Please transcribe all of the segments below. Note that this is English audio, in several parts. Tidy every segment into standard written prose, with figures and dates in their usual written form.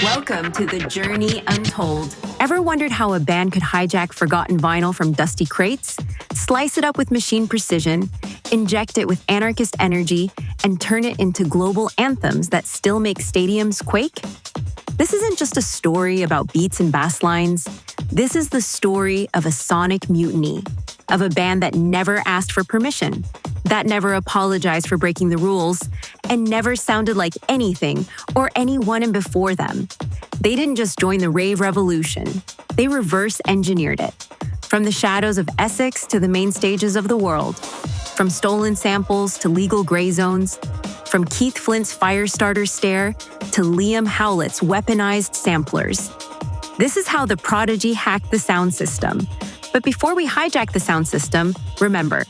Welcome to the Journey Untold. Ever wondered how a band could hijack forgotten vinyl from dusty crates, slice it up with machine precision, inject it with anarchist energy, and turn it into global anthems that still make stadiums quake? This isn't just a story about beats and bass lines. This is the story of a sonic mutiny, of a band that never asked for permission, that never apologized for breaking the rules, and never sounded like anything or anyone before them. They didn't just join the rave revolution, they reverse engineered it. From the shadows of Essex to the main stages of the world, from stolen samples to legal gray zones, from Keith Flint's Firestarter stare to Liam Howlett's weaponized samplers. This is how the Prodigy hacked the sound system. But before we hijack the sound system, remember,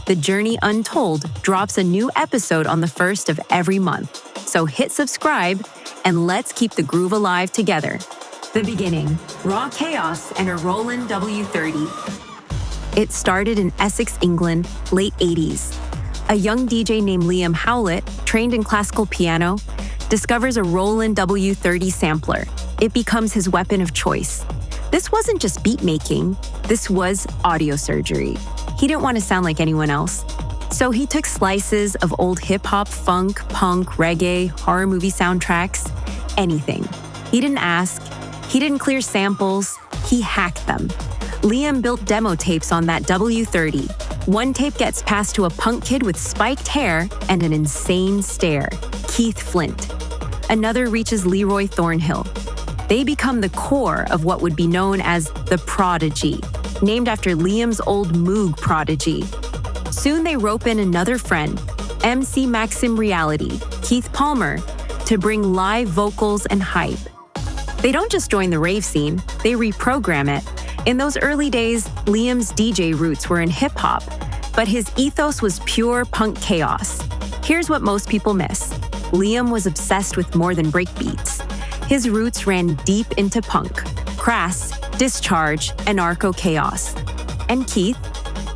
The Journey Untold drops a new episode on the 1st of every month. So hit subscribe and let's keep the groove alive together. The beginning, raw chaos and a Roland W30. It started in Essex, England, late 80s. A young DJ named Liam Howlett, trained in classical piano, discovers a Roland W30 sampler. It becomes his weapon of choice. This wasn't just beat making, this was audio surgery. He didn't want to sound like anyone else. So he took slices of old hip-hop, funk, punk, reggae, horror movie soundtracks, anything. He didn't ask, he didn't clear samples, he hacked them. Liam built demo tapes on that W30. One tape gets passed to a punk kid with spiked hair and an insane stare, Keith Flint. Another reaches Leroy Thornhill. They become the core of what would be known as the Prodigy, named after Liam's old Moog Prodigy. Soon they rope in another friend, MC Maxim Reality, Keith Palmer, to bring live vocals and hype. They don't just join the rave scene, they reprogram it. In those early days, Liam's DJ roots were in hip-hop, but his ethos was pure punk chaos. Here's what most people miss. Liam was obsessed with more than breakbeats. His roots ran deep into punk, crass, discharge, anarcho-chaos. And Keith,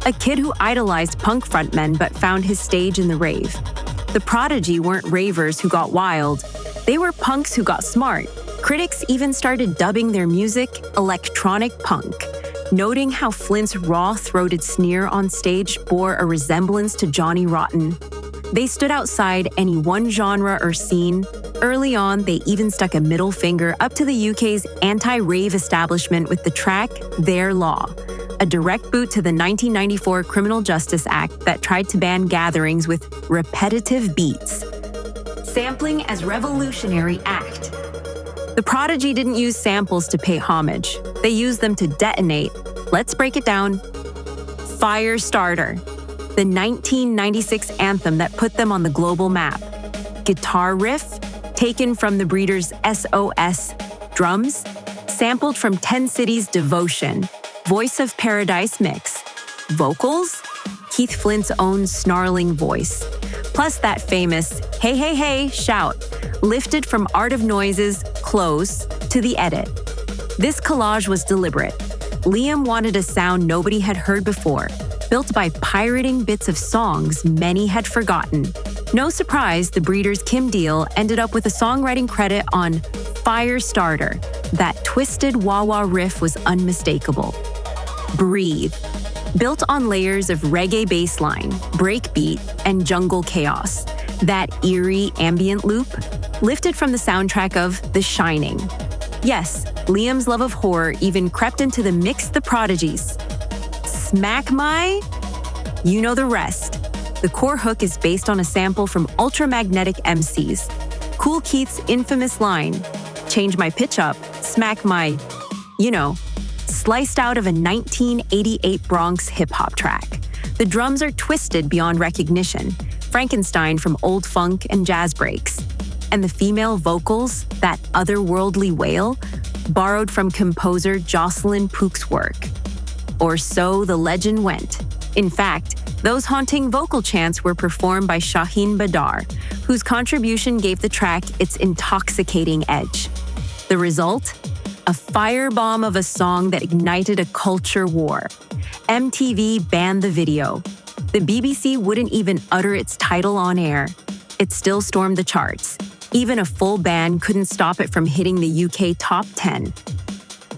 a kid who idolized punk frontmen but found his stage in the rave. The Prodigy weren't ravers who got wild. They were punks who got smart. Critics even started dubbing their music electronic punk, noting how Flint's raw-throated sneer on stage bore a resemblance to Johnny Rotten. They stood outside any one genre or scene. Early on, they even stuck a middle finger up to the UK's anti-rave establishment with the track Their Law, a direct boot to the 1994 Criminal Justice Act that tried to ban gatherings with repetitive beats. Sampling as revolutionary act. The Prodigy didn't use samples to pay homage. They used them to detonate. Let's break it down. Firestarter, the 1996 anthem that put them on the global map. Guitar riff, taken from the Breeders' SOS. Drums, sampled from 10 Cities' Devotion. Voice of Paradise mix. Vocals, Keith Flint's own snarling voice. Plus that famous, hey, hey, hey, shout, lifted from Art of Noise's Close to the edit. This collage was deliberate. Liam wanted a sound nobody had heard before, built by pirating bits of songs many had forgotten. No surprise, the Breeders' Kim Deal ended up with a songwriting credit on Firestarter. That twisted wah-wah riff was unmistakable. Breathe. Built on layers of reggae bassline, breakbeat, and jungle chaos. That eerie ambient loop, lifted from the soundtrack of The Shining. Yes, Liam's love of horror even crept into the mix the Prodigies. Smack my? You know the rest. The core hook is based on a sample from Ultramagnetic MCs. Cool Keith's infamous line, change my pitch up, smack my, sliced out of a 1988 Bronx hip-hop track. The drums are twisted beyond recognition, Frankenstein from old funk and jazz breaks. And the female vocals, that otherworldly wail, borrowed from composer Jocelyn Pook's work. Or so the legend went. In fact, those haunting vocal chants were performed by Shaheen Badar, whose contribution gave the track its intoxicating edge. The result? A firebomb of a song that ignited a culture war. MTV banned the video. The BBC wouldn't even utter its title on air. It still stormed the charts. Even a full ban couldn't stop it from hitting the UK top 10.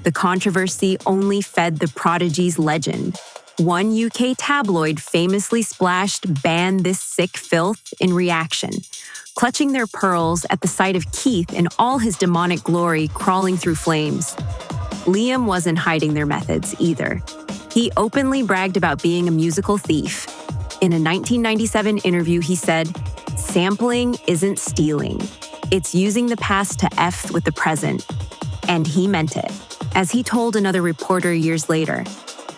The controversy only fed the Prodigy's legend. One UK tabloid famously splashed "Ban this sick filth" in reaction, clutching their pearls at the sight of Keith in all his demonic glory crawling through flames. Liam wasn't hiding their methods either. He openly bragged about being a musical thief. In a 1997 interview, he said, "Sampling isn't stealing. It's using the past to F with the present." And he meant it. As he told another reporter years later,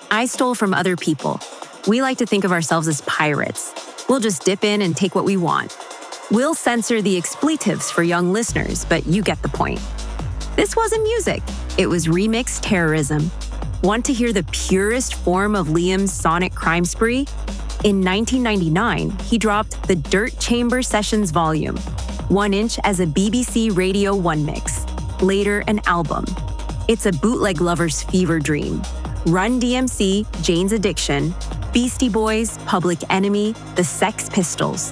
"I stole from other people. We like to think of ourselves as pirates. We'll just dip in and take what we want. We'll censor the expletives for young listeners, but you get the point." This wasn't music. It was remixed terrorism. Want to hear the purest form of Liam's sonic crime spree? In 1999, he dropped the Dirt Chamber Sessions volume, 1 inch as a BBC Radio 1 mix, later an album. It's a bootleg lover's fever dream. Run DMC, Jane's Addiction, Beastie Boys, Public Enemy, the Sex Pistols.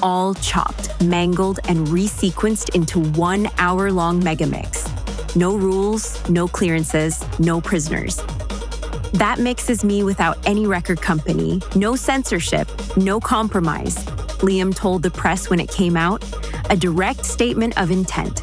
All chopped, mangled, and resequenced into 1 hour-long megamix. No rules, no clearances, no prisoners. That mix is me without any record company, no censorship, no compromise, Liam told the press when it came out, a direct statement of intent.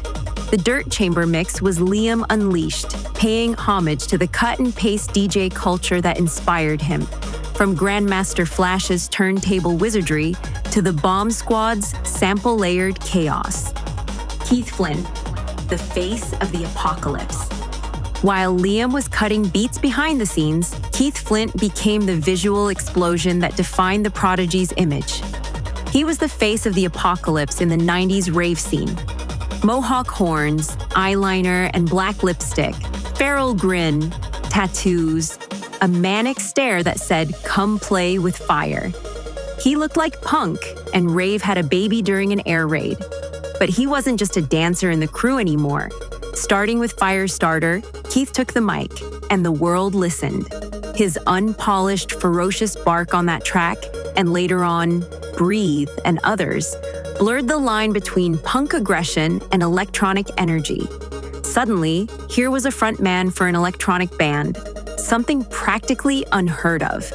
The Dirt Chamber mix was Liam unleashed, paying homage to the cut-and-paste DJ culture that inspired him, from Grandmaster Flash's turntable wizardry to the Bomb Squad's sample-layered chaos. Keith Flint, the face of the apocalypse. While Liam was cutting beats behind the scenes, Keith Flint became the visual explosion that defined the Prodigy's image. He was the face of the apocalypse in the 90s rave scene. Mohawk horns, eyeliner, and black lipstick, feral grin, tattoos, a manic stare that said, "Come play with fire." He looked like punk, and Rave had a baby during an air raid. But he wasn't just a dancer in the crew anymore. Starting with Firestarter, Keith took the mic, and the world listened. His unpolished, ferocious bark on that track, and later on, Breathe and others, blurred the line between punk aggression and electronic energy. Suddenly, here was a frontman for an electronic band, something practically unheard of.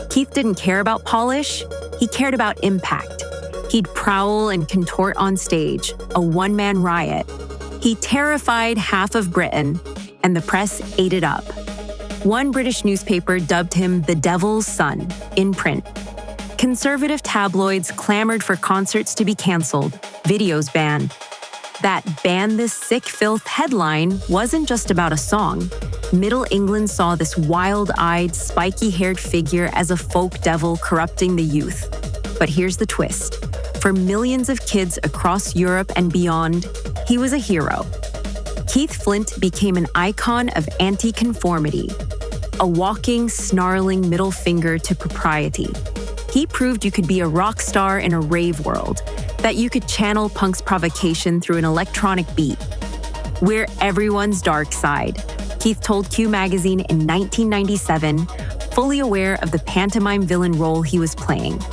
Keith didn't care about polish, he cared about impact. He'd prowl and contort on stage, a one-man riot. He terrified half of Britain, and the press ate it up. One British newspaper dubbed him the Devil's Son, in print. Conservative tabloids clamored for concerts to be canceled, videos banned. That "Ban this sick filth" headline wasn't just about a song. Middle England saw this wild-eyed, spiky-haired figure as a folk devil corrupting the youth. But here's the twist. For millions of kids across Europe and beyond, he was a hero. Keith Flint became an icon of anti-conformity, a walking, snarling middle finger to propriety. He proved you could be a rock star in a rave world, that you could channel punk's provocation through an electronic beat. "We're everyone's dark side," Keith told Q Magazine in 1997, fully aware of the pantomime villain role he was playing.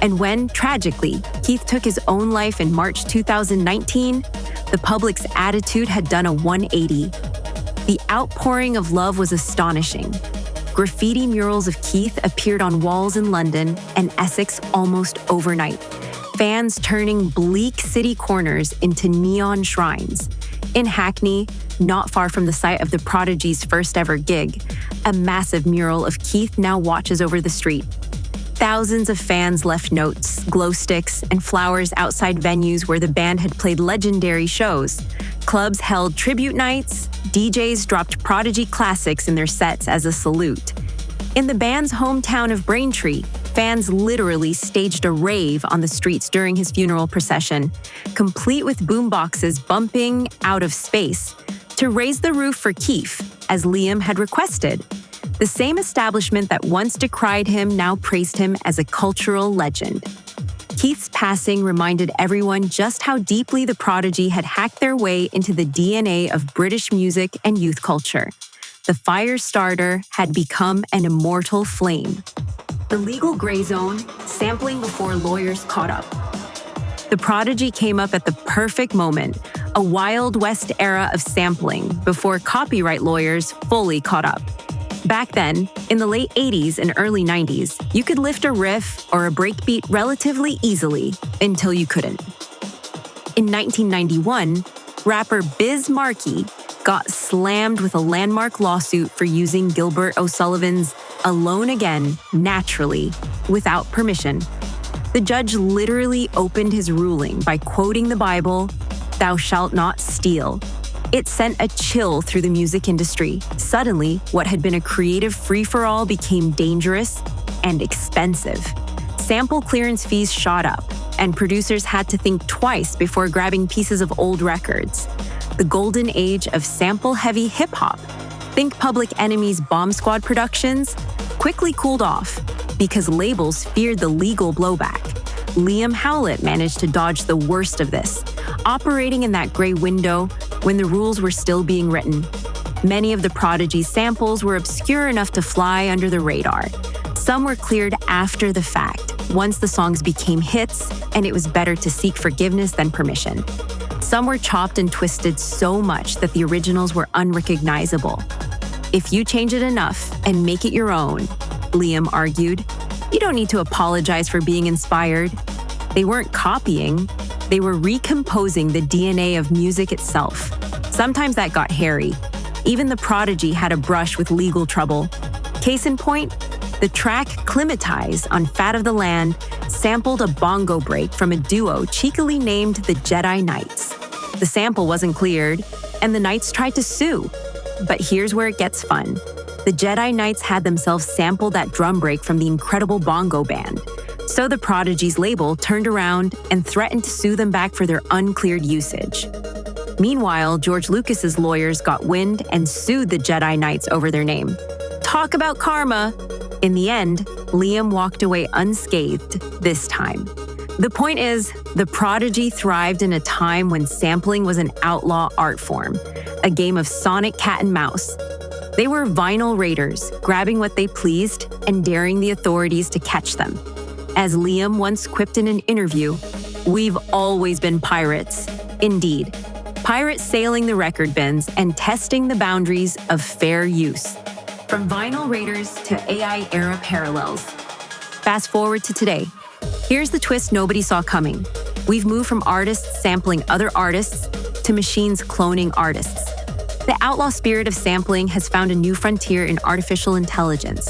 And when, tragically, Keith took his own life in March 2019, the public's attitude had done a 180. The outpouring of love was astonishing. Graffiti murals of Keith appeared on walls in London and Essex almost overnight, fans turning bleak city corners into neon shrines. In Hackney, not far from the site of the Prodigy's first ever gig, a massive mural of Keith now watches over the street. Thousands of fans left notes, glow sticks, and flowers outside venues where the band had played legendary shows. Clubs held tribute nights, DJs dropped Prodigy classics in their sets as a salute. In the band's hometown of Braintree, fans literally staged a rave on the streets during his funeral procession, complete with boomboxes bumping out of space to raise the roof for Keith, as Liam had requested. The same establishment that once decried him now praised him as a cultural legend. Keith's passing reminded everyone just how deeply the Prodigy had hacked their way into the DNA of British music and youth culture. The Firestarter had become an immortal flame. The legal gray zone, sampling before lawyers caught up. The Prodigy came up at the perfect moment, a Wild West era of sampling before copyright lawyers fully caught up. Back then, in the late 80s and early 90s, you could lift a riff or a breakbeat relatively easily until you couldn't. In 1991, rapper Biz Markie got slammed with a landmark lawsuit for using Gilbert O'Sullivan's Alone Again naturally, without permission. The judge literally opened his ruling by quoting the Bible, "Thou shalt not steal." It sent a chill through the music industry. Suddenly, what had been a creative free-for-all became dangerous and expensive. Sample clearance fees shot up, and producers had to think twice before grabbing pieces of old records. The golden age of sample-heavy hip-hop, think Public Enemy's Bomb Squad productions, quickly cooled off because labels feared the legal blowback. Liam Howlett managed to dodge the worst of this, operating in that gray window when the rules were still being written. Many of the Prodigy's samples were obscure enough to fly under the radar. Some were cleared after the fact, once the songs became hits and it was better to seek forgiveness than permission. Some were chopped and twisted so much that the originals were unrecognizable. If you change it enough and make it your own, Liam argued, you don't need to apologize for being inspired. They weren't copying, they were recomposing the DNA of music itself. Sometimes that got hairy. Even the Prodigy had a brush with legal trouble. Case in point, the track Climatize on Fat of the Land sampled a bongo break from a duo cheekily named the Jedi Knights. The sample wasn't cleared, and the Knights tried to sue. But here's where it gets fun. The Jedi Knights had themselves sample that drum break from the Incredible Bongo Band. So the Prodigy's label turned around and threatened to sue them back for their uncleared usage. Meanwhile, George Lucas's lawyers got wind and sued the Jedi Knights over their name. Talk about karma! In the end, Liam walked away unscathed this time. The point is, the Prodigy thrived in a time when sampling was an outlaw art form, a game of sonic cat and mouse. They were vinyl raiders, grabbing what they pleased and daring the authorities to catch them. As Liam once quipped in an interview, "We've always been pirates." Indeed, pirates sailing the record bins and testing the boundaries of fair use. From vinyl raiders to AI-era parallels. Fast forward to today. Here's the twist nobody saw coming. We've moved from artists sampling other artists to machines cloning artists. The outlaw spirit of sampling has found a new frontier in artificial intelligence.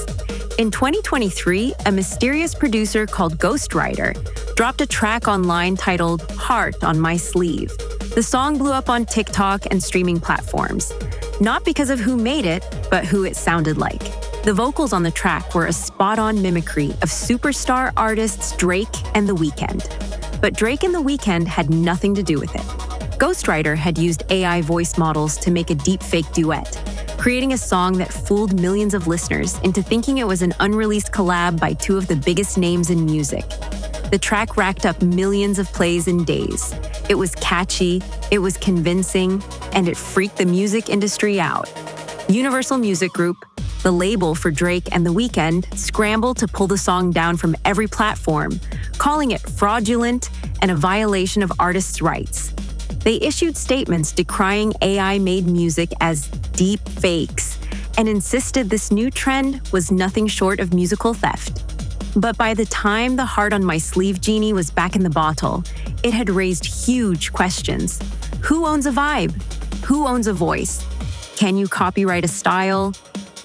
In 2023, a mysterious producer called Ghostwriter dropped a track online titled "Heart on My Sleeve." The song blew up on TikTok and streaming platforms, not because of who made it, but who it sounded like. The vocals on the track were a spot-on mimicry of superstar artists Drake and The Weeknd. But Drake and The Weeknd had nothing to do with it. Ghostwriter had used AI voice models to make a deepfake duet, creating a song that fooled millions of listeners into thinking it was an unreleased collab by two of the biggest names in music. The track racked up millions of plays in days. It was catchy, it was convincing, and it freaked the music industry out. Universal Music Group, the label for Drake and The Weeknd, scrambled to pull the song down from every platform, calling it fraudulent and a violation of artists' rights. They issued statements decrying AI-made music as deep fakes and insisted this new trend was nothing short of musical theft. But by the time the Heart on My Sleeve genie was back in the bottle, it had raised huge questions. Who owns a vibe? Who owns a voice? Can you copyright a style?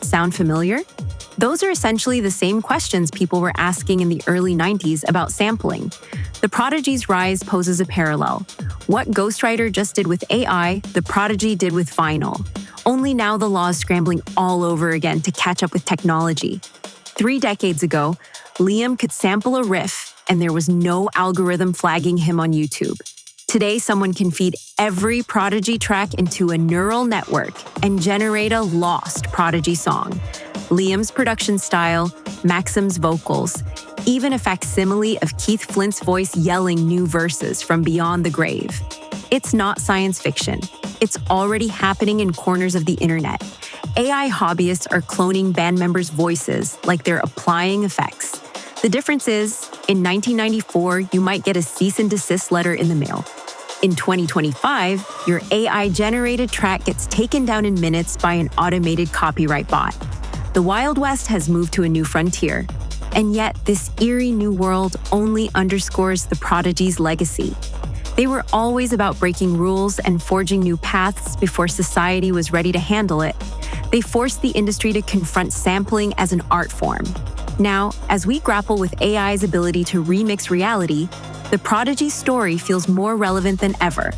Sound familiar? Those are essentially the same questions people were asking in the early 90s about sampling. The Prodigy's rise poses a parallel. What Ghostwriter just did with AI, the Prodigy did with vinyl. Only now the law is scrambling all over again to catch up with technology. 3 decades ago, Liam could sample a riff and there was no algorithm flagging him on YouTube. Today, someone can feed every Prodigy track into a neural network and generate a lost Prodigy song. Liam's production style, Maxim's vocals, even a facsimile of Keith Flint's voice yelling new verses from beyond the grave. It's not science fiction. It's already happening in corners of the internet. AI hobbyists are cloning band members' voices like they're applying effects. The difference is, in 1994, you might get a cease and desist letter in the mail. In 2025, your AI-generated track gets taken down in minutes by an automated copyright bot. The Wild West has moved to a new frontier. And yet, this eerie new world only underscores the Prodigy's legacy. They were always about breaking rules and forging new paths before society was ready to handle it. They forced the industry to confront sampling as an art form. Now, as we grapple with AI's ability to remix reality, the Prodigy story feels more relevant than ever,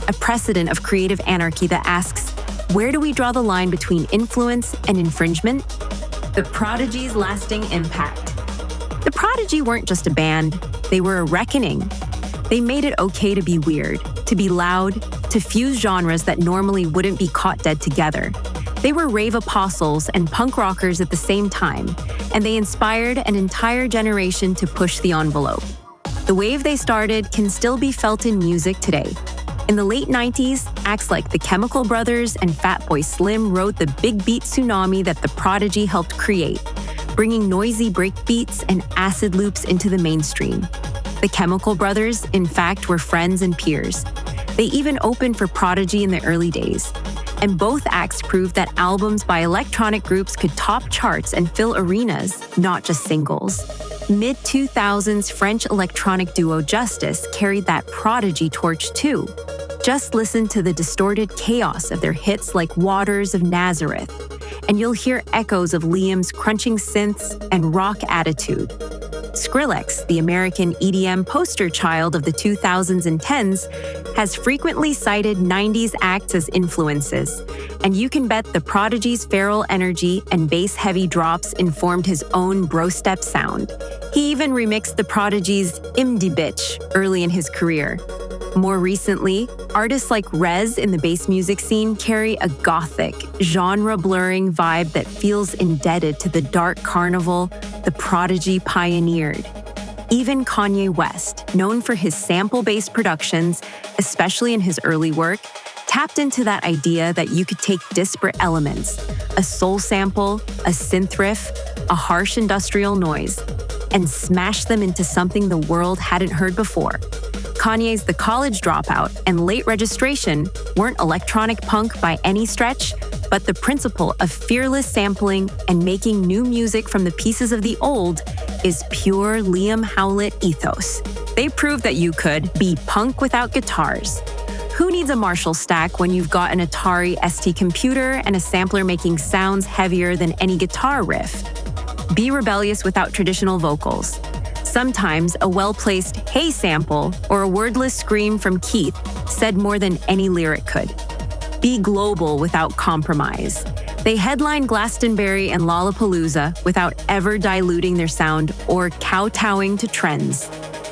a precedent of creative anarchy that asks, where do we draw the line between influence and infringement? The Prodigy's lasting impact. The Prodigy weren't just a band, they were a reckoning. They made it okay to be weird, to be loud, to fuse genres that normally wouldn't be caught dead together. They were rave apostles and punk rockers at the same time, and they inspired an entire generation to push the envelope. The wave they started can still be felt in music today. In the late 90s, acts like the Chemical Brothers and Fatboy Slim rode the big beat tsunami that the Prodigy helped create, bringing noisy breakbeats and acid loops into the mainstream. The Chemical Brothers, in fact, were friends and peers. They even opened for Prodigy in the early days. And both acts proved that albums by electronic groups could top charts and fill arenas, not just singles. Mid-2000s French electronic duo Justice carried that Prodigy torch too. Just listen to the distorted chaos of their hits like Waters of Nazareth, and you'll hear echoes of Liam's crunching synths and rock attitude. Skrillex, the American EDM poster child of the 2000s and 10s, has frequently cited 90s acts as influences, and you can bet the Prodigy's feral energy and bass-heavy drops informed his own bro-step sound. He even remixed the Prodigy's Imdi Bitch early in his career. More recently, artists like Rez in the bass music scene carry a gothic, genre-blurring vibe that feels indebted to the dark carnival the Prodigy pioneered. Even Kanye West, known for his sample-based productions, especially in his early work, tapped into that idea that you could take disparate elements, a soul sample, a synth riff, a harsh industrial noise, and smash them into something the world hadn't heard before. Kanye's The College Dropout and Late Registration weren't electronic punk by any stretch, but the principle of fearless sampling and making new music from the pieces of the old is pure Liam Howlett ethos. They proved that you could be punk without guitars. Who needs a Marshall stack when you've got an Atari ST computer and a sampler making sounds heavier than any guitar riff? Be rebellious without traditional vocals. Sometimes a well-placed "hey" sample or a wordless scream from Keith said more than any lyric could. Be global without compromise. They headlined Glastonbury and Lollapalooza without ever diluting their sound or kowtowing to trends.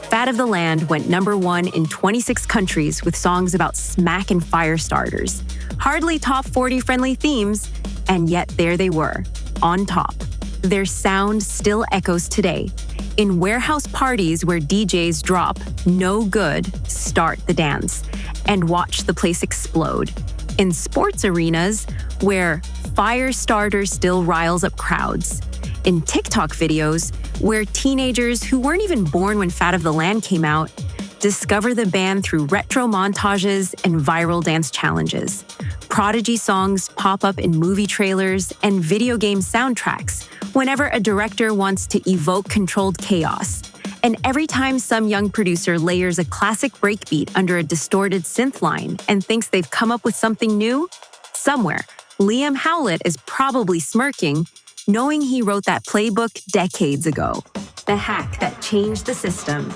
Fat of the Land went #1 in 26 countries with songs about smack and fire starters. Hardly top 40 friendly themes, and yet there they were, on top. Their sound still echoes today. In warehouse parties where DJs drop "No Good, Start the Dance" and watch the place explode. In sports arenas where Firestarter still riles up crowds. In TikTok videos where teenagers who weren't even born when Fat of the Land came out discover the band through retro montages and viral dance challenges. Prodigy songs pop up in movie trailers and video game soundtracks whenever a director wants to evoke controlled chaos. And every time some young producer layers a classic breakbeat under a distorted synth line and thinks they've come up with something new, somewhere, Liam Howlett is probably smirking, knowing he wrote that playbook decades ago. The hack that changed the system.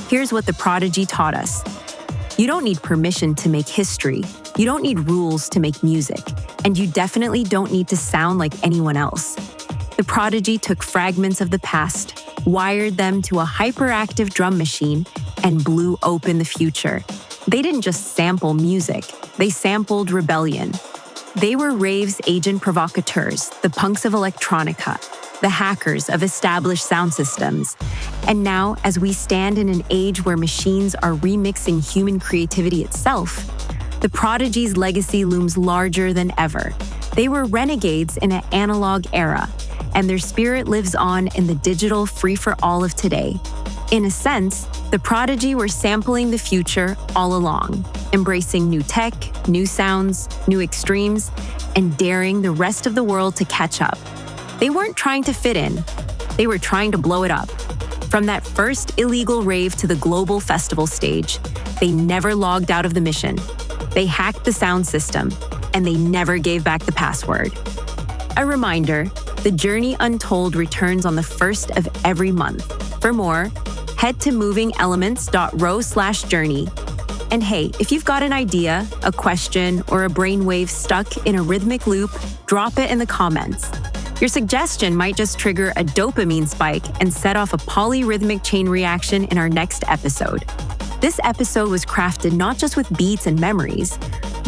Here's what the Prodigy taught us. You don't need permission to make history. You don't need rules to make music. And you definitely don't need to sound like anyone else. The Prodigy took fragments of the past, wired them to a hyperactive drum machine, and blew open the future. They didn't just sample music, they sampled rebellion. They were Rave's agent provocateurs, the punks of electronica, the hackers of established sound systems. And now, as we stand in an age where machines are remixing human creativity itself, the Prodigy's legacy looms larger than ever. They were renegades in an analog era, and their spirit lives on in the digital free-for-all of today. In a sense, the Prodigy were sampling the future all along, embracing new tech, new sounds, new extremes, and daring the rest of the world to catch up. They weren't trying to fit in, they were trying to blow it up. From that first illegal rave to the global festival stage, they never logged out of the mission. They hacked the sound system, and they never gave back the password. A reminder, the Journey Untold returns on the 1st of every month. For more, head to movingelements.ro/journey. And hey, if you've got an idea, a question, or a brainwave stuck in a rhythmic loop, drop it in the comments. Your suggestion might just trigger a dopamine spike and set off a polyrhythmic chain reaction in our next episode. This episode was crafted not just with beats and memories,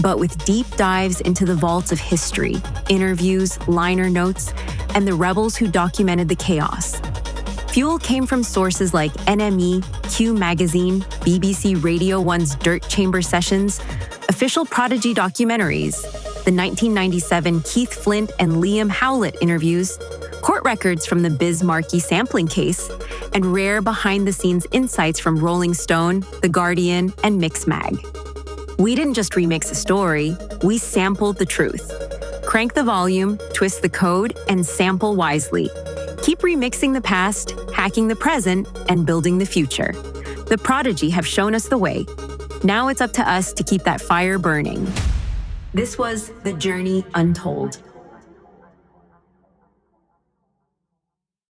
but with deep dives into the vaults of history, interviews, liner notes, and the rebels who documented the chaos. Fuel came from sources like NME, Q Magazine, BBC Radio 1's Dirt Chamber Sessions, official Prodigy documentaries, the 1997 Keith Flint and Liam Howlett interviews, court records from the Biz Markie sampling case, and rare behind-the-scenes insights from Rolling Stone, The Guardian, and Mixmag. We didn't just remix a story, we sampled the truth. Crank the volume, twist the code, and sample wisely. Keep remixing the past, hacking the present, and building the future. The Prodigy have shown us the way. Now it's up to us to keep that fire burning. This was The Journey Untold.